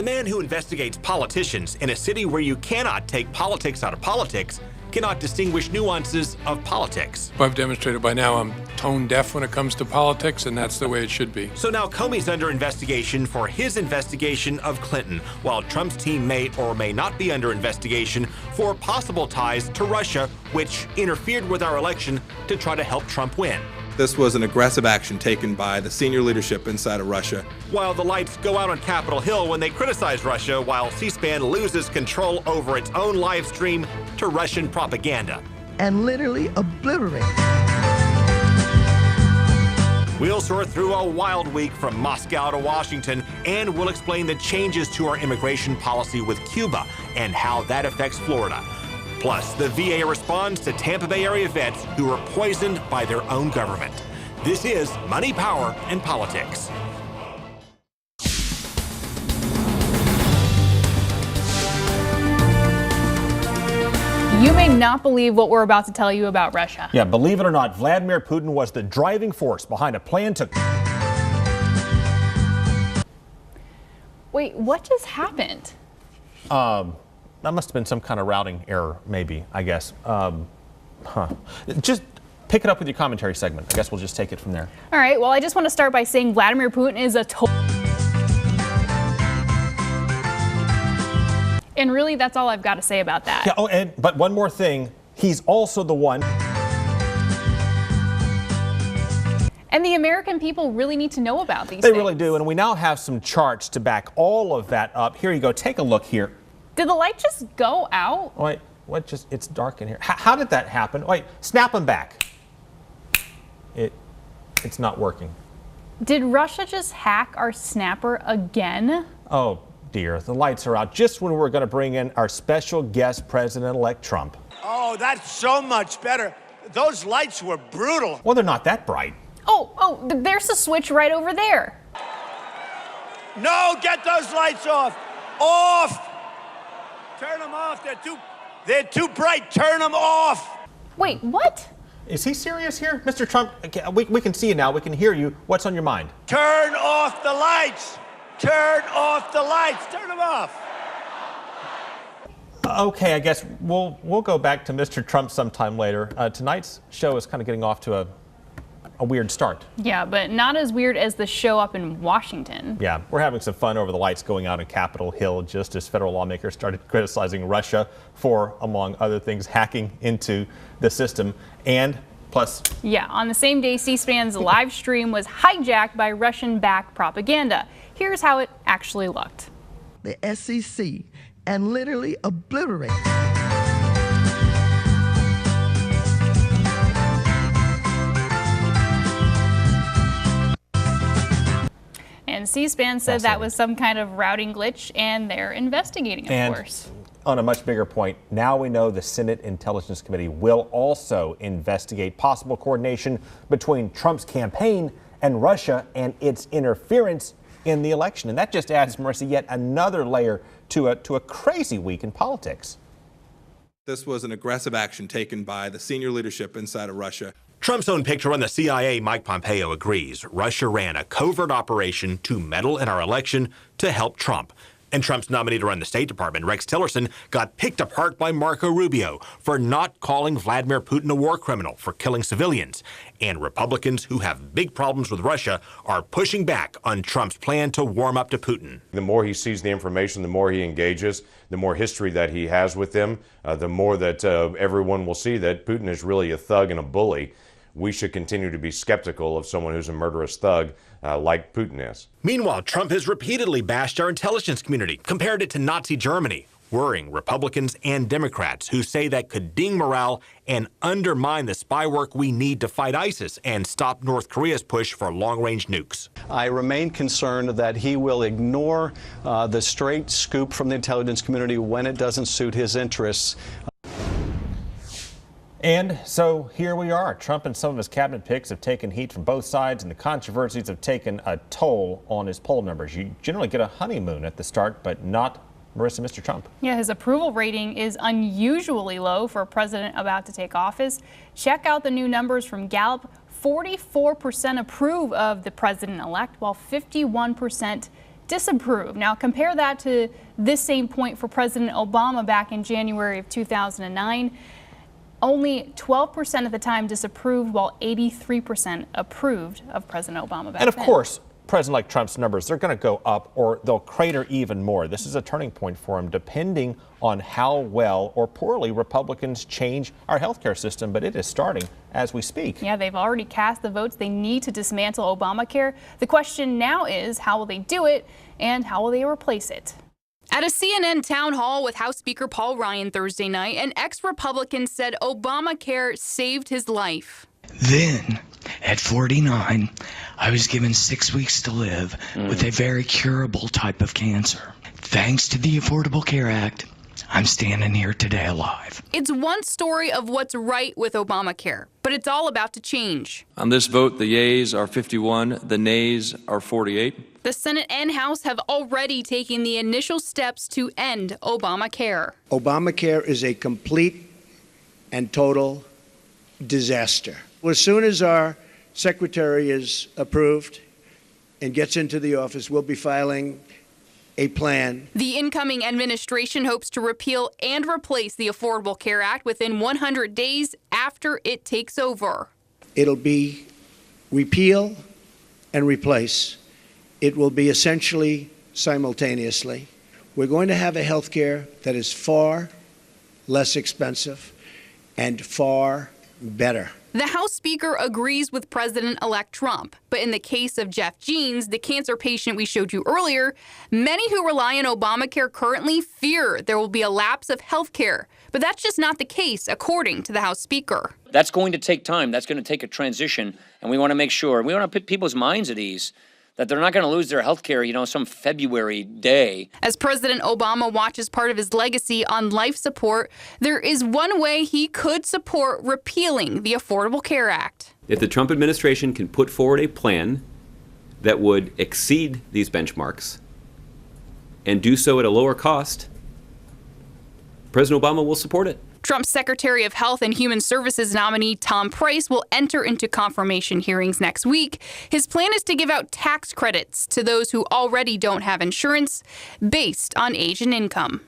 man who investigates politicians in a city where you cannot take politics out of politics cannot distinguish nuances of politics. I've demonstrated by now I'm tone deaf when it comes to politics, and that's the way it should be. So now Comey's under investigation for his investigation of Clinton, while Trump's team may or may not be under investigation for possible ties to Russia, which interfered with our election to try to help Trump win. This was an aggressive action taken by the senior leadership inside of Russia. While the lights go out on Capitol Hill when they criticize Russia, while C-SPAN loses control over its own live stream to Russian propaganda. And literally obliterate. We'll sort through a wild week from Moscow to Washington, and we'll explain the changes to our immigration policy with Cuba and how that affects Florida. Plus, the VA responds to Tampa Bay area vets who were poisoned by their own government. This is Money, Power, and Politics. You may not believe what we're about to tell you about Russia. Yeah, believe it or not, Vladimir Putin was the driving force behind a plan to... Wait, what just happened? That must have been some kind of routing error, maybe, I guess. Just pick it up with your commentary segment. I guess we'll just take it from there. All right, well, I just want to start by saying Vladimir Putin is a total... And really, that's all I've got to say about that. Yeah, but one more thing. He's also the one... And the American people really need to know about these They things. really do, and we now have some charts to back all of that up. Here you go. Take a look here. Did the light just go out? Wait, it's dark in here. How did that happen? Wait, snap them back. It's not working. Did Russia just hack our snapper again? Oh, dear. The lights are out just when we're going to bring in our special guest, President-elect Trump. Oh, that's so much better. Those lights were brutal. Well, they're not that bright. There's a switch right over there. No, get those lights off. Off. Turn them off. They're too bright. Turn them off. Wait, what? Is he serious here? Mr. Trump, we can see you now. We can hear you. What's on your mind? Turn off the lights. Turn off the lights. Turn them off. Okay, I guess we'll go back to Mr. Trump sometime later. Tonight's show is kind of getting off to a weird start. Yeah, but not as weird as the show up in Washington. Yeah, we're having some fun over the lights going out on Capitol Hill just as federal lawmakers started criticizing Russia for, among other things, hacking into the system. And plus... Yeah, on the same day, C-SPAN's live stream was hijacked by Russian-backed propaganda. Here's how it actually looked. The SEC and literally obliterate. And C-SPAN said that was some kind of routing glitch, and they're investigating, of course. On a much bigger point, now we know the Senate Intelligence Committee will also investigate possible coordination between Trump's campaign and Russia and its interference in the election. And that just adds, Marissa, yet another layer to a crazy week in politics. This was an aggressive action taken by the senior leadership inside of Russia. Trump's own picture on the CIA, Mike Pompeo, agrees Russia ran a covert operation to meddle in our election to help Trump. And Trump's nominee to run the State Department, Rex Tillerson, got picked apart by Marco Rubio for not calling Vladimir Putin a war criminal for killing civilians. And Republicans who have big problems with Russia are pushing back on Trump's plan to warm up to Putin. The more he sees the information, the more he engages, the more history that he has with them, the more that everyone will see that Putin is really a thug and a bully. We should continue to be skeptical of someone who's a murderous thug like Putin is. Meanwhile, Trump has repeatedly bashed our intelligence community, compared it to Nazi Germany, worrying Republicans and Democrats who say that could ding morale and undermine the spy work we need to fight ISIS and stop North Korea's push for long-range nukes. I remain concerned that he will ignore the straight scoop from the intelligence community when it doesn't suit his interests. And so here we are. Trump and some of his cabinet picks have taken heat from both sides, and the controversies have taken a toll on his poll numbers. You generally get a honeymoon at the start, but not Marissa, Mr. Trump. Yeah, his approval rating is unusually low for a president about to take office. Check out the new numbers from Gallup. 44% approve of the president-elect, while 51% disapprove. Now compare that to this same point for President Obama back in January of 2009. Only 12% of the time disapproved, while 83% approved of President Obama back then. And of course, President-elect Trump's numbers, they're going to go up or they'll crater even more. This is a turning point for him, depending on how well or poorly Republicans change our healthcare system. But it is starting as we speak. Yeah, they've already cast the votes they need to dismantle Obamacare. The question now is, how will they do it and how will they replace it? At a CNN town hall with House Speaker Paul Ryan Thursday night, an ex-Republican said Obamacare saved his life. Then, at 49, I was given 6 weeks to live with a very curable type of cancer. Thanks to the Affordable Care Act, I'm standing here today alive. It's one story of what's right with Obamacare, but it's all about to change. On this vote, the yeas are 51, the nays are 48. The Senate and House have already taken the initial steps to end Obamacare. Obamacare is a complete and total disaster. As soon as our secretary is approved and gets into the office, we'll be filing a plan. The incoming administration hopes to repeal and replace the Affordable Care Act within 100 days after it takes over. It'll be repeal and replace. It will be essentially simultaneously. We're going to have a health care that is far less expensive and far better. The House Speaker agrees with President-elect Trump, but in the case of Jeff Jeans, the cancer patient we showed you earlier, many who rely on Obamacare currently fear there will be a lapse of health care. But that's just not the case, according to the House Speaker. That's going to take time. That's going to take a transition, and we want to make sure, we want to put people's minds at ease that they're not going to lose their health care, some February day. As President Obama watches part of his legacy on life support, there is one way he could support repealing the Affordable Care Act. If the Trump administration can put forward a plan that would exceed these benchmarks and do so at a lower cost, President Obama will support it. Trump's Secretary of Health and Human Services nominee Tom Price will enter into confirmation hearings next week. His plan is to give out tax credits to those who already don't have insurance based on age and income.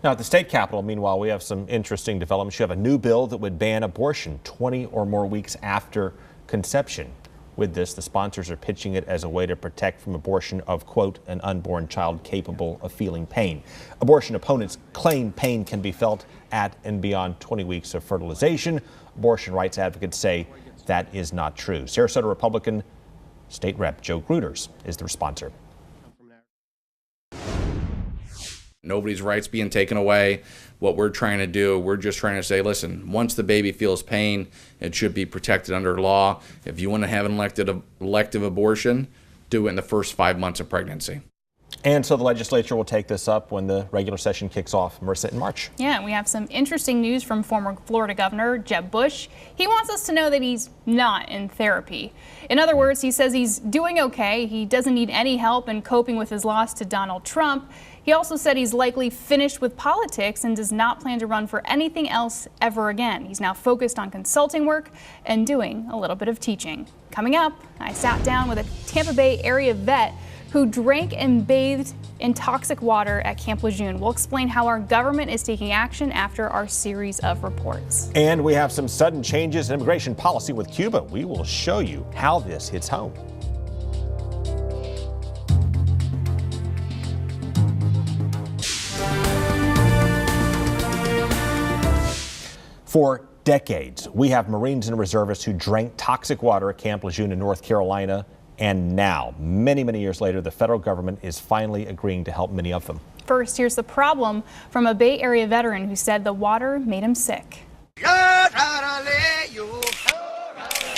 Now, at the state capitol, meanwhile, we have some interesting developments. You have a new bill that would ban abortion 20 or more weeks after conception. With this, the sponsors are pitching it as a way to protect from abortion of, quote, an unborn child capable of feeling pain. Abortion opponents claim pain can be felt at and beyond 20 weeks of fertilization. Abortion rights advocates say that is not true. Sarasota Republican State Rep Joe Gruters is the sponsor. Nobody's rights being taken away. What we're trying to do, we're just trying to say, listen, once the baby feels pain, it should be protected under law. If you want to have an elective abortion, do it in the first 5 months of pregnancy. And so the legislature will take this up when the regular session kicks off, Marissa, in March. Yeah, we have some interesting news from former Florida Governor Jeb Bush. He wants us to know that he's not in therapy. In other words, he says he's doing okay. He doesn't need any help in coping with his loss to Donald Trump. He also said he's likely finished with politics and does not plan to run for anything else ever again. He's now focused on consulting work and doing a little bit of teaching. Coming up, I sat down with a Tampa Bay area vet who drank and bathed in toxic water at Camp Lejeune. We'll explain how our government is taking action after our series of reports. And we have some sudden changes in immigration policy with Cuba. We will show you how this hits home. For decades, we have Marines and reservists who drank toxic water at Camp Lejeune in North Carolina. And now, many, many years later, the federal government is finally agreeing to help many of them. First, here's the problem from a Bay Area veteran who said the water made him sick.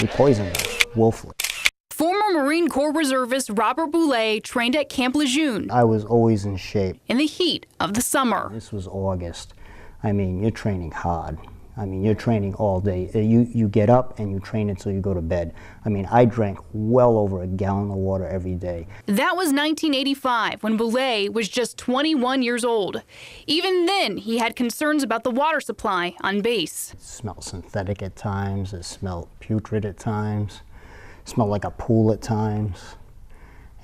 We poisoned them willfully. Former Marine Corps reservist Robert Boulay trained at Camp Lejeune. I was always in shape. In the heat of the summer. This was August. I mean, you're training hard. I mean, you're training all day. You get up and you train until you go to bed. I mean, I drank well over a gallon of water every day. That was 1985 when Boulay was just 21 years old. Even then, he had concerns about the water supply on base. It smelled synthetic at times. It smelled putrid at times. It smelled like a pool at times.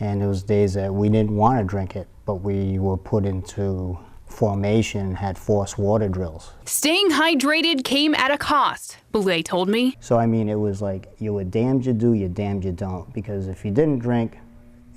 And there was days that we didn't want to drink it, but we were put into formation, had forced water drills. Staying hydrated came at a cost, Boulay told me. So I mean, it was like, you were damned you do, you're damned you don't. Because if you didn't drink,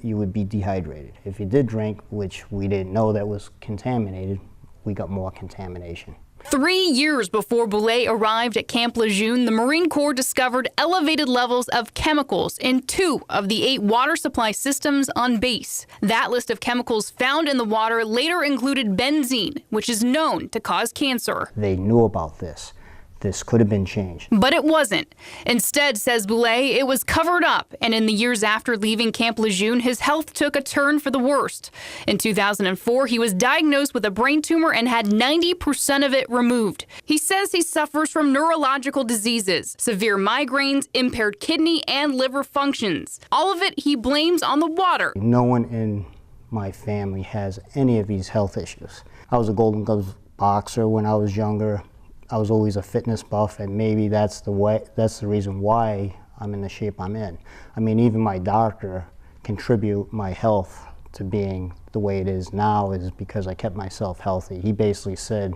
you would be dehydrated. If you did drink, which we didn't know that was contaminated, we got more contamination. 3 years before Boulay arrived at Camp Lejeune, the Marine Corps discovered elevated levels of chemicals in 2 of the 8 water supply systems on base. That list of chemicals found in the water later included benzene, which is known to cause cancer. They knew about this. This could have been changed. But it wasn't. Instead, says Boulay, it was covered up, and in the years after leaving Camp Lejeune, his health took a turn for the worst. In 2004, he was diagnosed with a brain tumor and had 90% of it removed. He says he suffers from neurological diseases, severe migraines, impaired kidney and liver functions. All of it he blames on the water. No one in my family has any of these health issues. I was a Golden Gloves boxer when I was younger. I was always a fitness buff, and maybe that's the reason why I'm in the shape I'm in. I mean, even my doctor contribute my health to being the way it is now is because I kept myself healthy. He basically said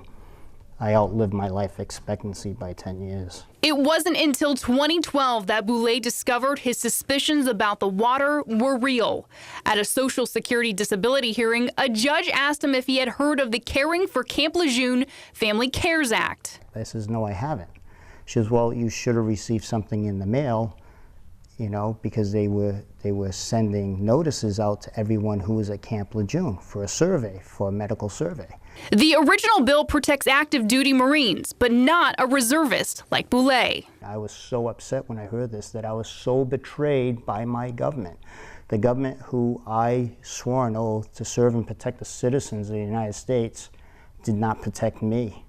I outlived my life expectancy by 10 years. It wasn't until 2012 that Boulay discovered his suspicions about the water were real. At a Social Security disability hearing, a judge asked him if he had heard of the Caring for Camp Lejeune Family Cares Act. I says, no, I haven't. She says, well, you should have received something in the mail, you know, because they were sending notices out to everyone who was at Camp Lejeune for a survey, for a medical survey. The original bill protects active duty Marines, but not a reservist like Boulay. I was so upset when I heard this that I was so betrayed by my government. The government who I swore an oath to serve and protect the citizens of the United States did not protect me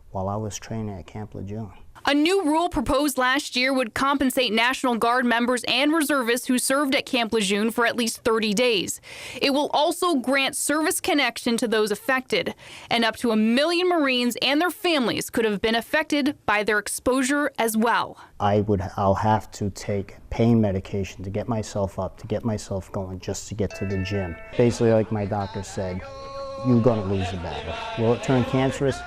while I was training at Camp Lejeune. A new rule proposed last year would compensate National Guard members and reservists who served at Camp Lejeune for at least 30 days. It will also grant service connection to those affected, and up to 1 million Marines and their families could have been affected by their exposure as well. I'll have to take pain medication to get myself up, to get myself going, just to get to the gym. Basically, like my doctor said, you're gonna lose the battle. Will it turn cancerous?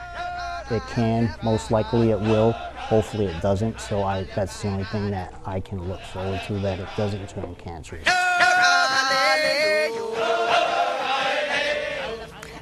It can, most likely it will. Hopefully it doesn't, so that's the only thing that I can look forward to, that it doesn't turn cancerous.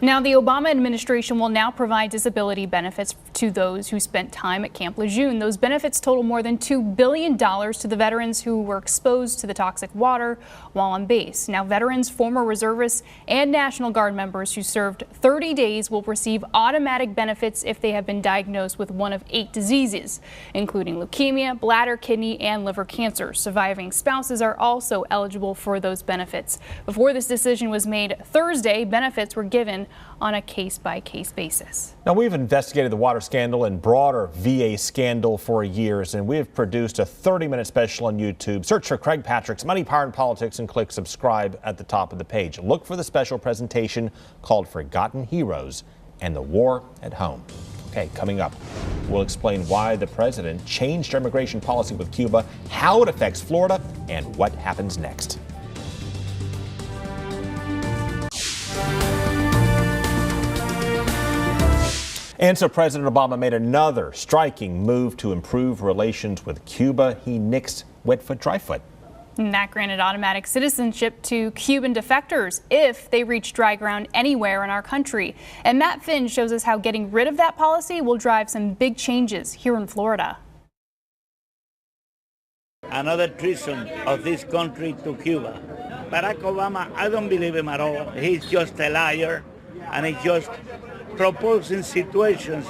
Now, the Obama administration will now provide disability benefits to those who spent time at Camp Lejeune. Those benefits total more than $2 billion to the veterans who were exposed to the toxic water while on base. Now, veterans, former reservists, and National Guard members who served 30 days will receive automatic benefits if they have been diagnosed with one of 8 diseases, including leukemia, bladder, kidney, and liver cancer. Surviving spouses are also eligible for those benefits. Before this decision was made Thursday, benefits were given on a case-by-case basis. Now, we've investigated the water scandal and broader VA scandal for years, and we have produced a 30-minute special on YouTube. Search for Craig Patrick's Money, Power, and Politics and click subscribe at the top of the page. Look for the special presentation called Forgotten Heroes and the War at Home. Okay, coming up, we'll explain why the president changed our immigration policy with Cuba, how it affects Florida, and what happens next. And so President Obama made another striking move to improve relations with Cuba. He nixed wet foot, dry foot. And that granted automatic citizenship to Cuban defectors if they reach dry ground anywhere in our country. And Matt Finn shows us how getting rid of that policy will drive some big changes here in Florida. Another treason of this country to Cuba. Barack Obama, I don't believe him at all. He's just a liar, and he's just proposing situations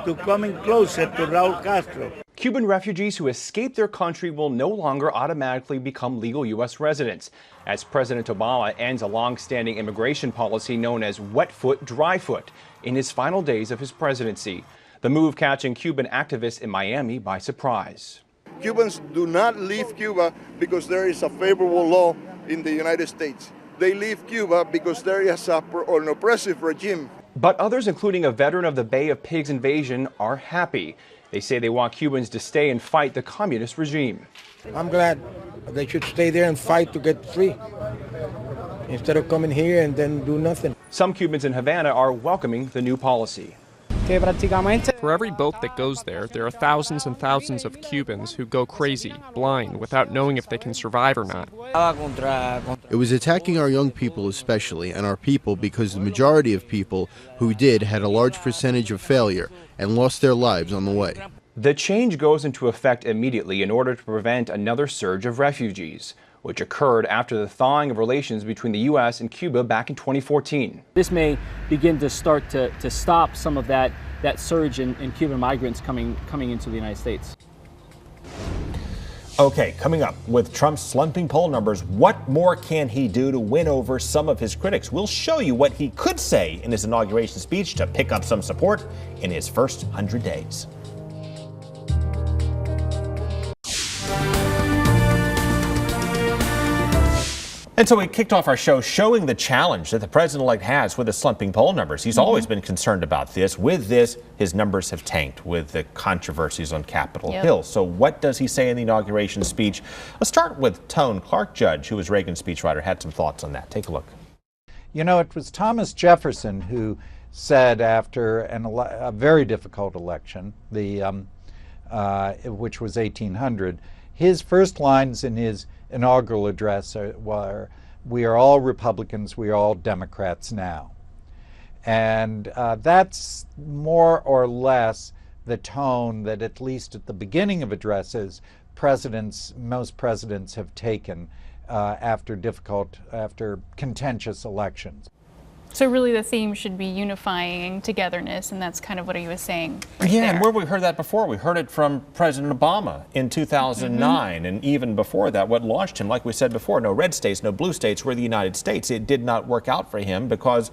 to coming closer to Raul Castro. Cuban refugees who escape their country will no longer automatically become legal U.S. residents, as President Obama ends a long-standing immigration policy known as wet foot, dry foot in his final days of his presidency. The move catching Cuban activists in Miami by surprise. Cubans do not leave Cuba because there is a favorable law in the United States. They leave Cuba because there is an oppressive regime. But others, including a veteran of the Bay of Pigs invasion, are happy. They say they want Cubans to stay and fight the communist regime. I'm glad they should stay there and fight to get free instead of coming here and then do nothing. Some Cubans in Havana are welcoming the new policy. For every boat that goes there, there are thousands and thousands of Cubans who go crazy, blind, without knowing if they can survive or not. It was attacking our young people especially, and our people, because the majority of people who did had a large percentage of failure and lost their lives on the way. The change goes into effect immediately in order to prevent another surge of refugees, which occurred after the thawing of relations between the U.S. and Cuba back in 2014. This may begin to start to stop some of that surge in Cuban migrants coming into the United States. Okay, coming up, with Trump's slumping poll numbers, what more can he do to win over some of his critics? We'll show you what he could say in his inauguration speech to pick up some support in his first 100 days. And so we kicked off our show showing the challenge that the president-elect has with the slumping poll numbers. He's always been concerned about this. With this, his numbers have tanked with the controversies on Capitol Hill. So what does he say in the inauguration speech? Let's start with Tone. Clark Judge, who was Reagan's speechwriter, had some thoughts on that. Take a look. You know, it was Thomas Jefferson who said after a very difficult election, which was 1800, his first lines in his inaugural address were, "We are all Republicans, we are all Democrats now." And that's more or less the tone that, at least at the beginning of addresses, most presidents have taken after contentious elections. So really the theme should be unifying togetherness, and that's kind of what he was saying right Yeah, there. and where we heard that before, we heard it from President Obama in 2009, and even before that, what launched him, like we said before, no red states, no blue states, were the United States. It did not work out for him because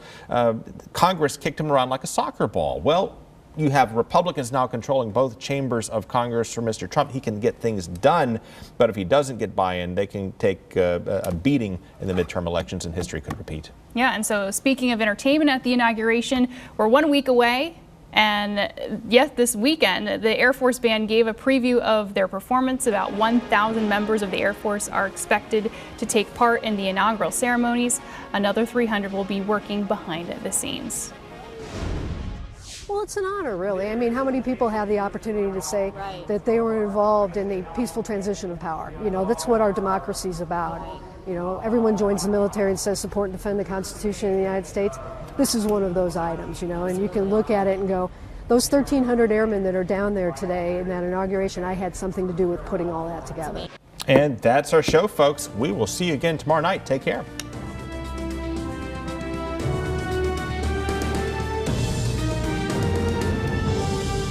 Congress kicked him around like a soccer ball. Well, you have Republicans now controlling both chambers of Congress for Mr. Trump. He can get things done, but if he doesn't get buy-in, they can take a beating in the midterm elections, and history could repeat. Yeah, and so speaking of entertainment at the inauguration, we're 1 week away, and yes, this weekend, the Air Force Band gave a preview of their performance. About 1,000 members of the Air Force are expected to take part in the inaugural ceremonies. Another 300 will be working behind the scenes. Well, it's an honor, really. I mean, how many people have the opportunity to say that they were involved in the peaceful transition of power? You know, that's what our democracy is about. You know, everyone joins the military and says support and defend the Constitution of the United States. This is one of those items, you know, and you can look at it and go, those 1,300 airmen that are down there today in that inauguration, I had something to do with putting all that together. And that's our show, folks. We will see you again tomorrow night. Take care.